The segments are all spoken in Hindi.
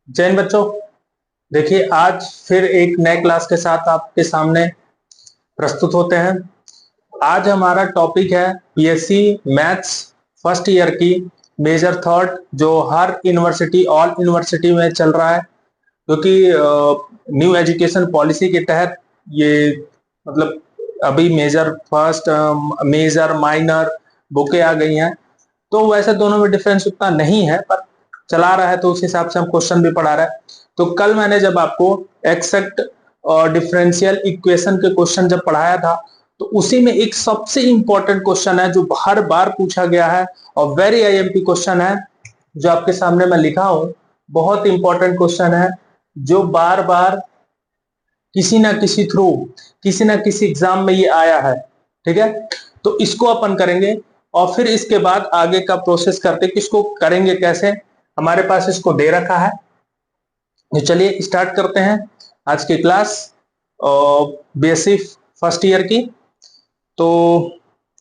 जय हिंद बच्चों। देखिए आज फिर एक नए क्लास के साथ आपके सामने प्रस्तुत होते हैं। आज हमारा टॉपिक है पीएससी मैथ्स फर्स्ट ईयर की मेजर थर्ड, जो हर यूनिवर्सिटी ऑल यूनिवर्सिटी में चल रहा है, क्योंकि न्यू एजुकेशन पॉलिसी के तहत ये मतलब अभी मेजर फर्स्ट मेजर माइनर बुकें आ गई हैं। तो वैसे दोनों में डिफरेंस उतना नहीं है, पर चला रहा है तो उस हिसाब से हम क्वेश्चन भी पढ़ा रहा है। तो कल मैंने जब आपको एक्सेक्ट और डिफरेंशियल इक्वेशन के क्वेश्चन जब पढ़ाया था, तो उसी में एक सबसे इंपॉर्टेंट क्वेश्चन है जो हर बार पूछा गया है और वेरी आईएमपी क्वेश्चन है, जो आपके सामने मैं लिखा हूं। बहुत इंपॉर्टेंट क्वेश्चन है जो बार बार किसी ना किसी थ्रू किसी ना किसी एग्जाम में ये आया है। ठीक है, तो इसको अपन करेंगे और फिर इसके बाद आगे का प्रोसेस करते कि इसको करेंगे कैसे। हमारे पास इसको दे रखा है, तो चलिए स्टार्ट करते हैं आज की क्लास बेसिक फर्स्ट ईयर की। तो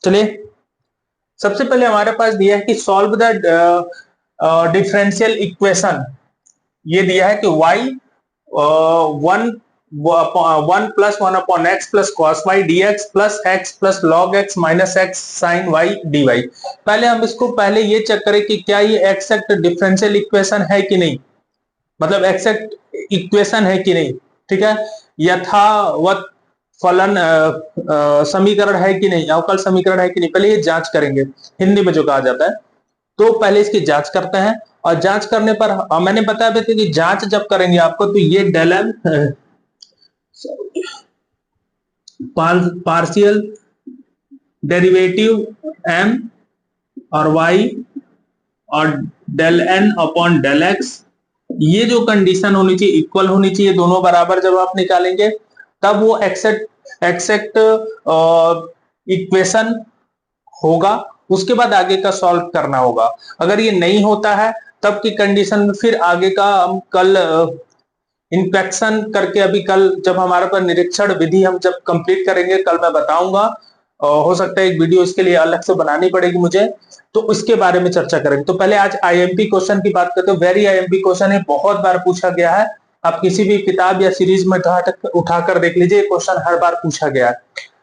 चलिए, सबसे पहले हमारे पास दिया है कि सॉल्व द डिफरेंशियल इक्वेशन। ये दिया है कि y one one plus one upon x plus cos y d x plus x plus log x minus x sine y d y. पहले हम इसको पहले ये चेक करें कि क्या ये एक्सेक्ट डिफरेंशियल इक्वेशन है कि नहीं, मतलब एक्सेक्ट इक्वेशन है कि नहीं। ठीक है, यथावत फलन समीकरण है कि नहीं, अवकल समीकरण है कि नहीं, पहले ये जांच करेंगे, हिंदी में जो कहा जाता है। तो पहले इसकी जांच करते हैं और जांच करने पर मैंने बताया भी था कि जांच जब करेंगे आपको, तो ये del M partial derivative M और वाई और del N upon del x, ये जो कंडीशन होनी चाहिए इक्वल होनी चाहिए, दोनों बराबर जब आप निकालेंगे तब वो एक्सेक्ट एक्सेक्ट इक्वेशन होगा। उसके बाद आगे का सॉल्व करना होगा। अगर ये नहीं होता है तब की कंडीशन, फिर आगे का हम कल इंस्पेक्शन करके, अभी कल जब हमारे पास निरीक्षण विधि हम जब कंप्लीट करेंगे कल मैं बताऊंगा। हो सकता है एक वीडियो इसके लिए अलग से बनानी पड़ेगी मुझे, तो उसके बारे में चर्चा करेंगे। तो पहले आज आईएमपी क्वेश्चन की बात करते हैं। वेरी आईएमपी क्वेश्चन है, बहुत बार पूछा गया है। आप किसी भी किताब या सीरीज में उठाकर देख लीजिए, क्वेश्चन हर बार पूछा गया है,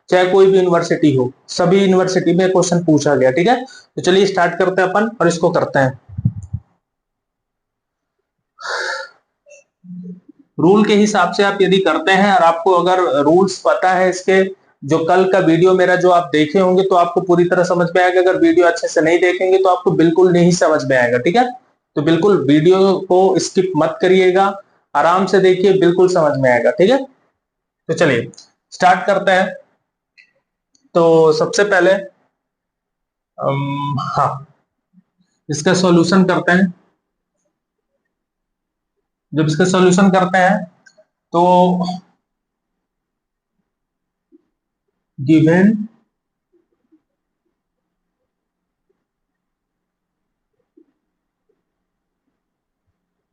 चाहे कोई भी यूनिवर्सिटी हो, सभी यूनिवर्सिटी में क्वेश्चन पूछा गया। ठीक है, तो चलिए स्टार्ट करते हैं अपन और इसको करते हैं। रूल के हिसाब से आप यदि करते हैं और आपको अगर रूल्स पता है इसके, जो कल का वीडियो मेरा जो आप देखे होंगे, तो आपको पूरी तरह समझ में आएगा। अगर वीडियो अच्छे से नहीं देखेंगे तो आपको बिल्कुल नहीं समझ में आएगा। ठीक है, तो बिल्कुल वीडियो को स्किप मत करिएगा, आराम से देखिए, बिल्कुल समझ में आएगा। ठीक है, तो चलिए स्टार्ट करते हैं। तो सबसे पहले हाँ, इसका सॉल्यूशन करते हैं। जब इसका सॉल्यूशन करते हैं तो गिवन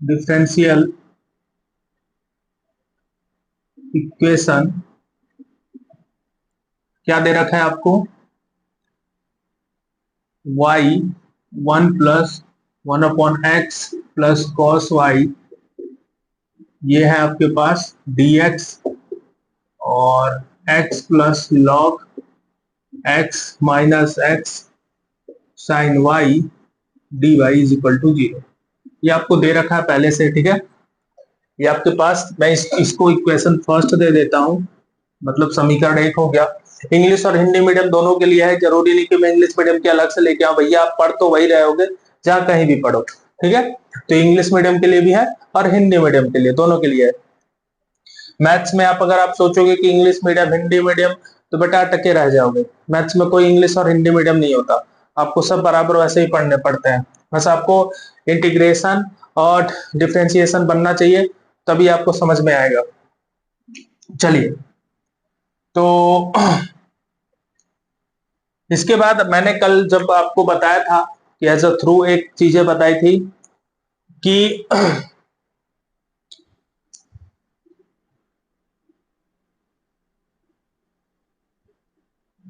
डिफरेंशियल इक्वेशन क्या दे रखा है आपको, y one plus one upon x plus cos y, ये है आपके पास dx, और x plus log x minus x sine y d Y is equal to zero. ये आपको दे रखा है पहले से। ठीक है, ये आपके पास, मैं इसको इक्वेशन फर्स्ट दे देता हूं, मतलब समीकरण एक हो गया। इंग्लिश और हिंदी मीडियम दोनों के लिए है, जरूरी नहीं कि मैं इंग्लिश मीडियम के अलग से लेके आऊं। भैया आप पढ़ तो वही रहे होगे जहां कहीं भी पढ़ो। ठीक है, तो इंग्लिश मीडियम के लिए भी है और हिंदी मीडियम के लिए, दोनों के लिए है। मैथ्स में आप अगर आप सोचोगे कि इंग्लिश मीडियम हिंदी मीडियम, तो बेटा अटके रह जाओगे। मैथ्स में कोई इंग्लिश और हिंदी मीडियम नहीं होता, आपको सब बराबर वैसे ही पढ़ने पड़ते हैं। बस आपको इंटीग्रेशन और डिफ्रेंसिएशन बनना चाहिए, तभी आपको समझ में आएगा। चलिए, तो इसके बाद मैंने कल जब आपको बताया था कि एज अ थ्रू एक चीजें बताई थी कि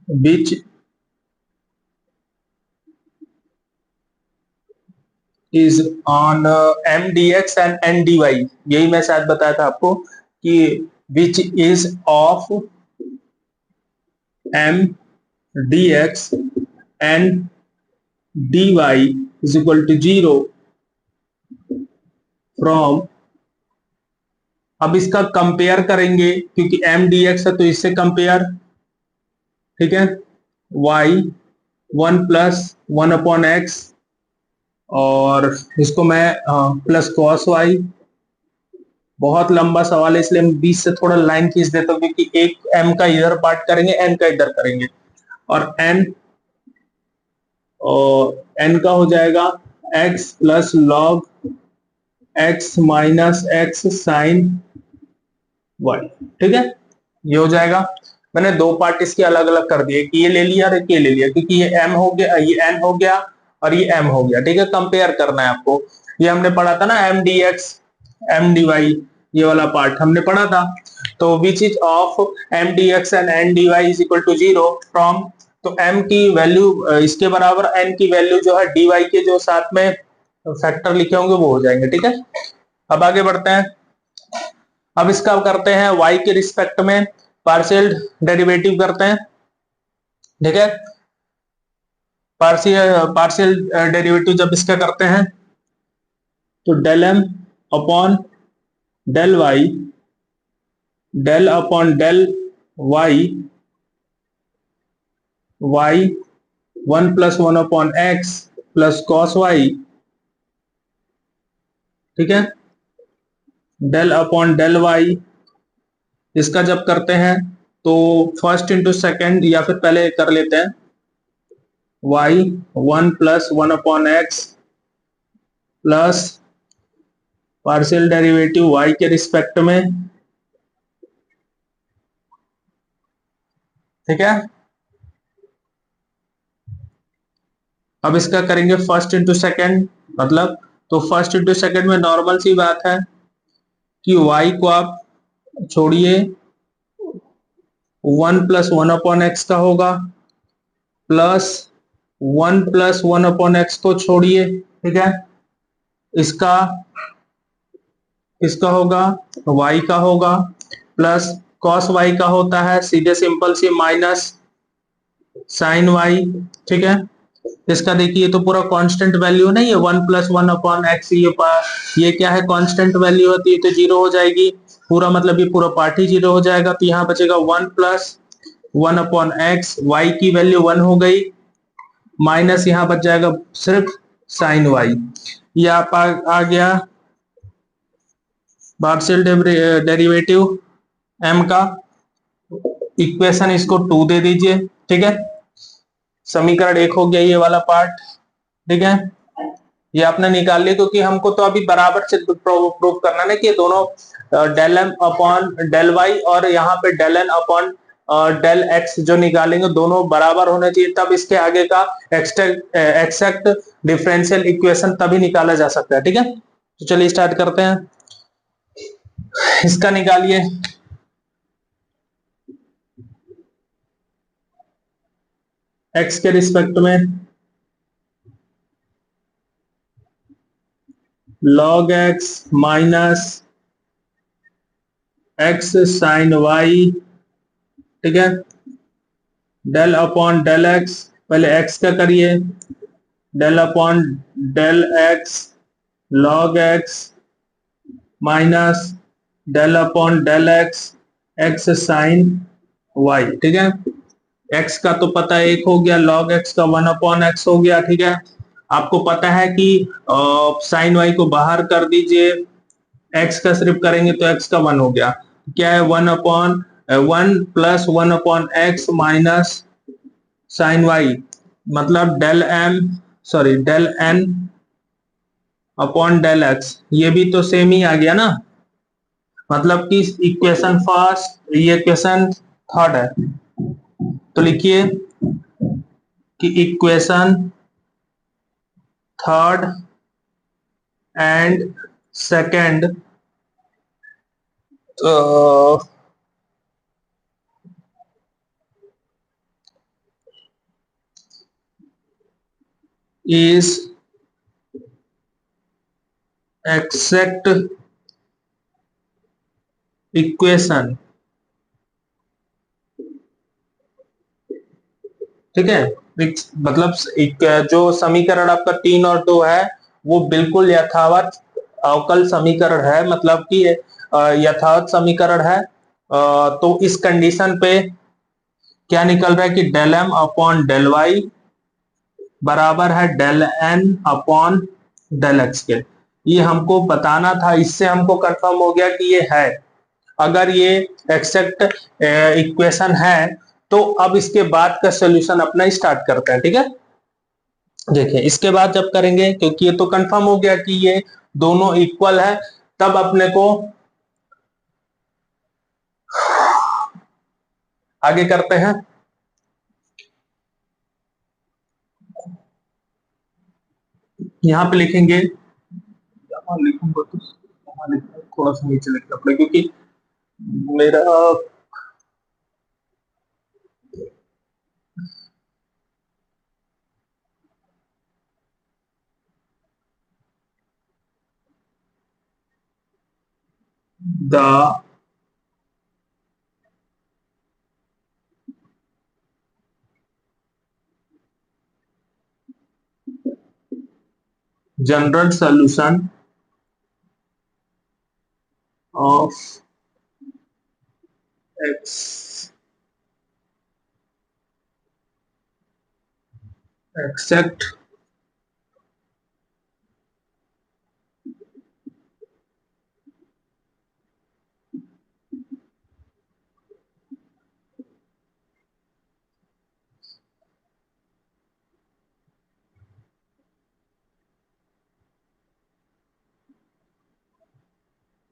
बीच is on M D x and N D Y, यही मैं शायद बताया था आपको कि which is of M D x and D Y is equal to zero from, अब इसका कंपेयर करेंगे क्योंकि एम डी एक्स है तो इससे कंपेयर, ठीक है, y one plus one upon x, और इसको मैं प्लस कॉस वाई, बहुत लंबा सवाल है इसलिए हम बीच से थोड़ा लाइन खींच देता हूँ क्योंकि एक एम का इधर पार्ट करेंगे एन का इधर करेंगे, और एन का हो जाएगा x plus log x minus x sine y, ठीक है, ये हो जाएगा। मैंने दो पार्ट इसके अलग अलग कर दिए कि ये ले लिया और ये ले लिया क्योंकि ये एम हो गया, ये एन हो गया और ये एम हो गया, ठीक है, कंपेयर करना है आपको। ये हमने पढ़ा था ना M D x M d y, ये वाला पार्ट हमने पढ़ा था। तो which is of M D x and N D Y is equal to zero from, तो एम की वैल्यू इसके बराबर एन की वैल्यू जो है डी वाई के जो साथ में फैक्टर लिखे होंगे वो हो जाएंगे, ठीक है। अब आगे बढ़ते हैं। अब इसका करते हैं y के रिस्पेक्ट में पार्शियल डेरिवेटिव करते हैं, ठीक है। पार्शियल डेरिवेटिव जब इसका करते हैं तो del M upon del y, del upon del y, y one plus one upon x plus cos y, ठीक है, डेल अपॉन डेल वाई, इसका जब करते हैं तो फर्स्ट इंटू सेकेंड या फिर पहले कर लेते हैं y one plus one upon x plus partial derivative y के रिस्पेक्ट में, ठीक है। अब इसका करेंगे फर्स्ट इंटू सेकेंड, मतलब तो फर्स्ट इंटू सेकेंड में नॉर्मल सी बात है कि y को आप छोड़िए, one plus one upon x का होगा plus one plus one upon x को छोड़िए, ठीक है, इसका किसका होगा, y का होगा, प्लस कॉस y का होता है सीधे सिंपल सी माइनस साइन वाई, ठीक है। इसका देखिए तो पूरा कांस्टेंट वैल्यू नहीं है, one plus one upon x, ये क्या है, कांस्टेंट वैल्यू होती है तो जीरो हो जाएगी पूरा, मतलब ये पूरा पार्ट ही जीरो हो जाएगा। तो यहाँ बचेगा one plus one upon x, y की वैल्यू वन हो गई, माइनस यहाँ बच जाएगा सिर्फ साइन वाई। ये आ गया पार्शियल डेरिवेटिव एम का, इक्वेशन इसको टू दे दीजिए, ठीक है, समीकरण एक हो गया ये वाला पार्ट, ठीक है। ये आपने निकाल लिया क्योंकि हमको तो अभी बराबर से प्रूव करना है कि ये दोनों del M upon del y और यहाँ पे del N upon del x जो निकालेंगे दोनों बराबर होने चाहिए, तब इसके आगे का एक्सैक्ट डिफरेंशियल इक्वेशन तभी निकाला जा सकता है, ठीक है। तो चलिए स्टार्ट करते हैं, इसका निकालिए। एक्स के रिस्पेक्ट में log x minus x sine y, ठीक है, डेल अपॉन डेल एक्स, पहले एक्स का करिए, del upon del x log x minus del upon del x x sine y, ठीक है। एक्स का तो पता है एक हो गया, लॉग एक्स का वन अपॉन एक्स हो गया, ठीक है। आपको पता है कि साइन वाई को बाहर कर दीजिए, एक्स का सिर्फ करेंगे तो एक्स का वन हो गया, क्या है, one upon one plus one upon X minus sine Y, मतलब del M sorry del N upon del x, ये भी तो सेम ही आ गया ना, मतलब कि इक्वेशन फर्स्ट ये इक्वेशन थर्ड है, तो लिखिए कि equation third and second is exact equation, ठीक है। मतलब एक जो समीकरण आपका 3 और 2 है वो बिल्कुल यथावत अवकल समीकरण है, मतलब कि यथावत समीकरण है। तो इस कंडीशन पे क्या निकल रहा है कि del M upon del y बराबर है del N upon del x के। ये हमको बताना था, इससे हमको कंफर्म हो गया कि ये है। अगर ये एक्सेक्ट इक्वेशन है तो अब इसके बाद का सॉल्यूशन अपना स्टार्ट करते हैं, ठीक है। देखिए इसके बाद जब करेंगे, क्योंकि ये तो कंफर्म हो गया कि ये दोनों इक्वल है, तब अपने को आगे करते हैं। यहां पे लिखेंगे, यहाँ लिखूंगा तो यहाँ लिखूंगा, थोड़ा सा नीचे लिखना पड़ेगा क्योंकि मेरा the general solution of x except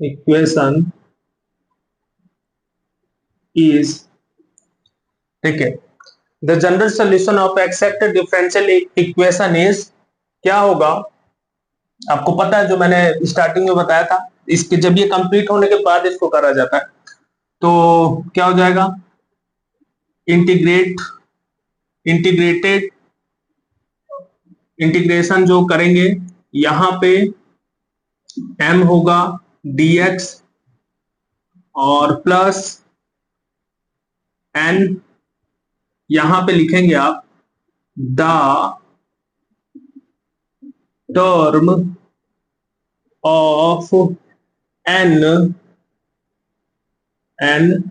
equation is, ठीक है, the general solution of except differential equation is, क्या होगा आपको पता है, जो मैंने स्टार्टिंग में बताया था। इसके जब ये कंप्लीट होने के बाद इसको करा जाता है तो क्या हो जाएगा, इंटीग्रेट इंटीग्रेटेड इंटीग्रेशन जो करेंगे, यहां पे m होगा dx और प्लस n, यहां पे लिखेंगे आप the term of n n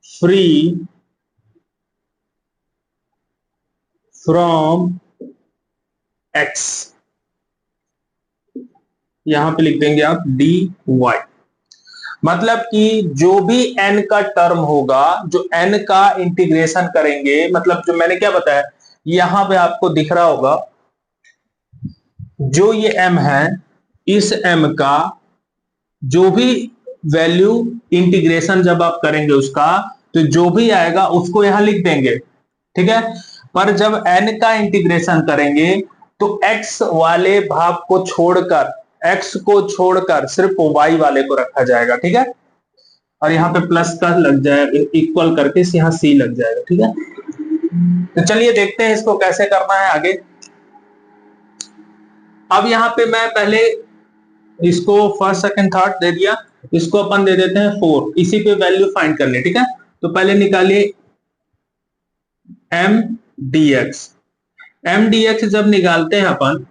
free from x, यहां पे लिख देंगे आप dy। मतलब कि जो भी n का टर्म होगा, जो n का इंटीग्रेशन करेंगे, मतलब जो मैंने क्या बताया, यहां पे आपको दिख रहा होगा जो ये m है, इस m का जो भी वैल्यू इंटीग्रेशन जब आप करेंगे उसका, तो जो भी आएगा उसको यहां लिख देंगे, ठीक है। पर जब n का इंटीग्रेशन करेंगे तो x वाले भाग को छोड़कर, x को छोड़कर सिर्फ y वाले को रखा जाएगा, ठीक है। और यहाँ पे प्लस का लग जाएगा, इक्वल करके यहाँ सी लग जाएगा, ठीक है। तो चलिए देखते हैं इसको कैसे करना है आगे। अब यहाँ पे मैं पहले इसको फर्स्ट सेकंड थर्ड दे दिया, इसको अपन दे देते हैं 4, इसी पे वैल्यू फाइंड करनी, ठीक है। तो पहले निकालिए M D x. M D x जब निकालते हैं अपन,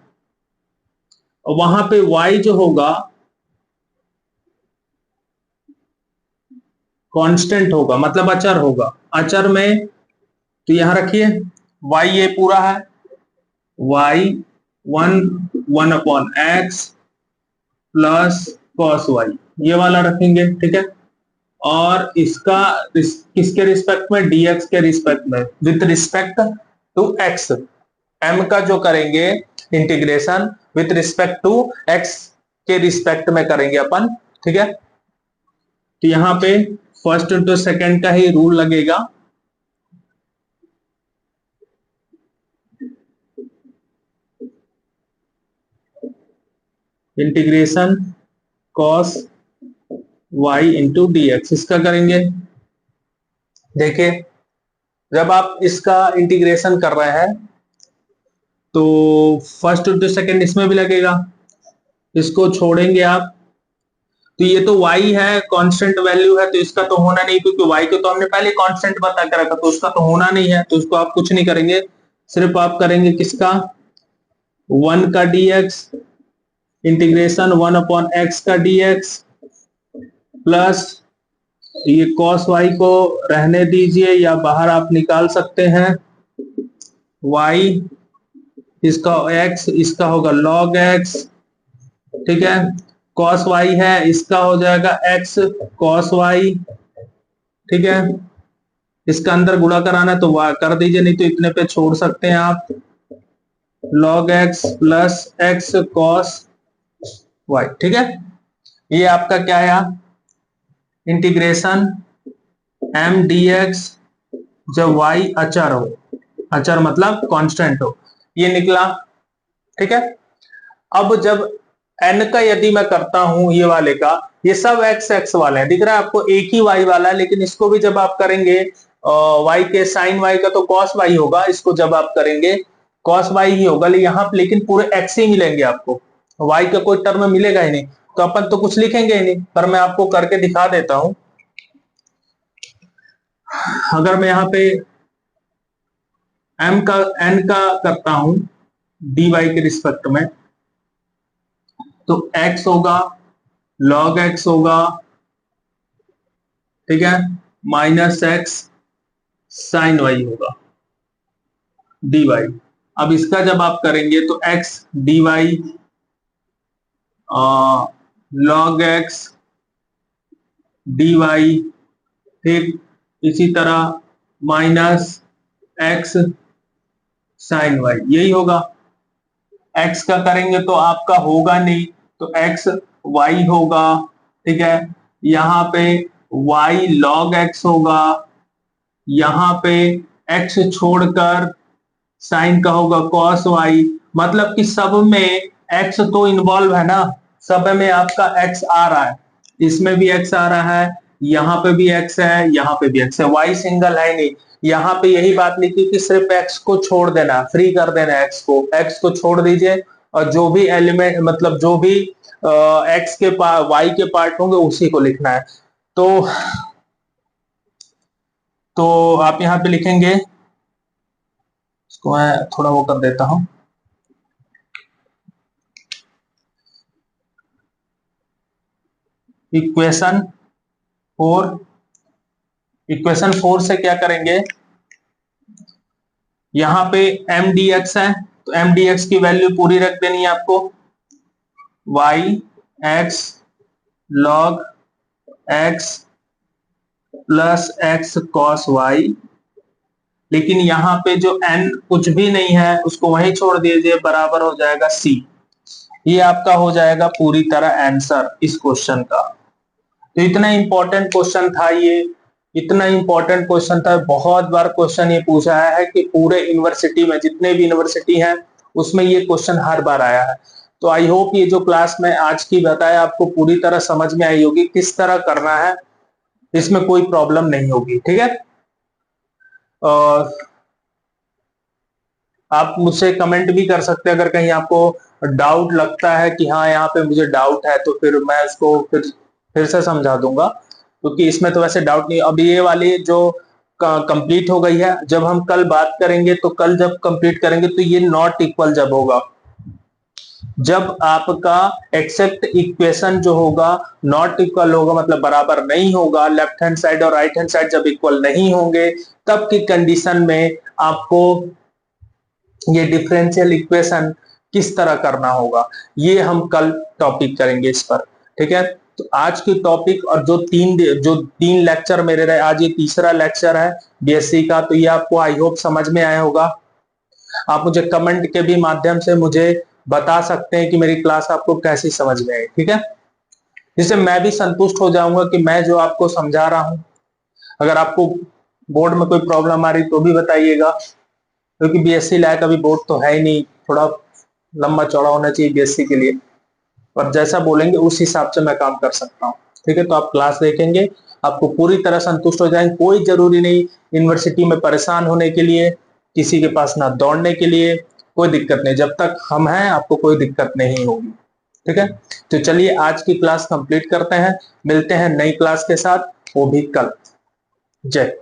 वहां पे y जो होगा कांस्टेंट होगा, मतलब अचर होगा। अचर में तो यहां रखिए y ये पूरा है, y 1/(x) plus cos y, ये वाला रखेंगे, ठीक है। और इसका किसके रिस्पेक्ट में, dx के रिस्पेक्ट में, with respect to x। m का जो करेंगे integration with respect to x के रिस्पेक्ट में करेंगे अपन, ठीक है। तो यहां पे फर्स्ट इंटू सेकेंड का ही रूल लगेगा। Integration cos y into D x, इसका करेंगे। देखिए जब आप इसका इंटीग्रेशन कर रहे हैं तो फर्स्ट इंटू सेकेंड इसमें भी लगेगा, इसको छोड़ेंगे आप, तो ये तो y है, कांस्टेंट वैल्यू है, तो इसका तो होना नहीं, क्योंकि y को तो हमने पहले कांस्टेंट बता के रखा, तो उसका तो होना नहीं है, तो उसको आप कुछ नहीं करेंगे, सिर्फ आप करेंगे किसका, 1 का dx इंटीग्रेशन 1 अपॉन x का dx प्लस ये cos y को रहने दीजिए या बाहर आप निकाल सकते हैं, y इसका x, इसका होगा log x, ठीक है, cos y है, इसका हो जाएगा x cos y, ठीक है, इसका अंदर गुणा कराना है तो कर दीजिए, नहीं तो इतने पे छोड़ सकते हैं आप, log x plus x cos y, ठीक है। ये आपका क्या आया, इंटीग्रेशन m dx जब y अचर हो, अचर मतलब कांस्टेंट हो, ये निकला, ठीक है। अब जब n का यदि मैं करता हूं ये वाले का, ये सब x x वाले हैं, दिख रहा है आपको, एक ही y वाला है, लेकिन इसको भी जब आप करेंगे y के साइन y का तो cos y होगा, इसको जब आप करेंगे cos y ही होगा, लेकिन पूरे x ही मिलेंगे आपको, y का कोई टर्म मिलेगा ही नहीं, तो अपन तो कुछ लिखेंगे ही नहीं, पर मैं आपको करके दिखा देता हूं। अगर मैं यहाँ पे n का करता हूं dy के रिस्पेक्ट में, तो x होगा log x होगा, ठीक है, माइनस x साइन y होगा dy। अब इसका जब आप करेंगे तो x dy log x dy, ठीक, इसी तरह माइनस x साइन y, यही होगा। x का करेंगे तो आपका होगा नहीं, तो x y होगा, ठीक है, यहाँ पे y log x होगा, यहाँ पे x छोड़कर साइन का होगा cos y, मतलब कि सब में x तो इन्वॉल्व है ना, सब में आपका x आ रहा है, इसमें भी x आ रहा है, यहाँ पे भी x है, यहाँ पे भी x है, y सिंगल है नहीं, यहाँ पे यही बात लिखी कि सिर्फ x को छोड़ देना, फ्री कर देना, x को छोड़ दीजिए, और जो भी एलिमेंट मतलब जो भी x के पार्ट y के पार्ट होंगे उसी को लिखना है। तो आप यहाँ पे लिखेंगे, इसको मैं थोड़ा वो कर देता हूं, इक्वेशन 4 से क्या करेंगे, यहाँ पे m dx है, तो m dx की वैल्यू पूरी रख देनी है आपको, y x log x plus x cos y, लेकिन यहाँ पे जो n कुछ भी नहीं है उसको वहीं छोड़ दीजिए, बराबर हो जाएगा c। ये आपका हो जाएगा पूरी तरह आंसर इस क्वेश्चन का। तो इतना इंपॉर्टेंट क्वेश्चन था ये, इतना इंपॉर्टेंट क्वेश्चन था, बहुत बार क्वेश्चन ये पूछा है कि पूरे यूनिवर्सिटी में जितने भी यूनिवर्सिटी हैं उसमें ये क्वेश्चन हर बार आया है। तो आई होप ये जो क्लास में आज की बताया आपको पूरी तरह समझ में आई होगी, किस तरह करना है, इसमें कोई प्रॉब्लम नहीं होगी, ठीक है। और आप मुझसे कमेंट भी कर सकते हैं अगर कहीं आपको डाउट लगता है कि हाँ यहाँ पे मुझे डाउट है, तो फिर मैं उसको फिर से समझा दूंगा, क्योंकि इसमें तो वैसे डाउट नहीं। अब ये वाली जो कंप्लीट हो गई है, जब हम कल बात करेंगे तो कल जब कंप्लीट करेंगे तो ये नॉट इक्वल जब होगा, जब आपका एक्सेप्ट इक्वेशन जो होगा नॉट इक्वल होगा, मतलब बराबर नहीं होगा, लेफ्ट हैंड साइड और राइट हैंड साइड जब इक्वल नहीं होंगे, तब की कंडीशन में आपको ये डिफरेंशियल इक्वेशन किस तरह करना होगा, ये हम कल टॉपिक करेंगे इस पर, ठीक है। तो आज की टॉपिक और जो तीन लेक्चर मेरे रहे, आज ये तीसरा लेक्चर है बीएससी का, तो ये आपको आई होप समझ में आया होगा। आप मुझे कमेंट के भी माध्यम से मुझे बता सकते हैं कि मेरी क्लास आपको कैसी समझ में आई, ठीक है, जिससे मैं भी संतुष्ट हो जाऊंगा कि मैं जो आपको समझा रहा हूं। अगर आपको बोर्ड में कोई प्रॉब्लम आ रही तो भी बताइएगा, क्योंकि बीएससी लायक अभी बोर्ड तो है ही नहीं, थोड़ा लंबा चौड़ा होना चाहिए बीएससी के लिए, और जैसा बोलेंगे उस हिसाब से मैं काम कर सकता हूँ, ठीक है। तो आप क्लास देखेंगे, आपको पूरी तरह संतुष्ट हो जाएंगे, कोई जरूरी नहीं यूनिवर्सिटी में परेशान होने के लिए, किसी के पास ना दौड़ने के लिए, कोई दिक्कत नहीं, जब तक हम हैं आपको कोई दिक्कत नहीं होगी। ठीक है, तो चलिए आज की क्लास कंप्लीट करते हैं, मिलते हैं नई क्लास के साथ, वो भी कल। जय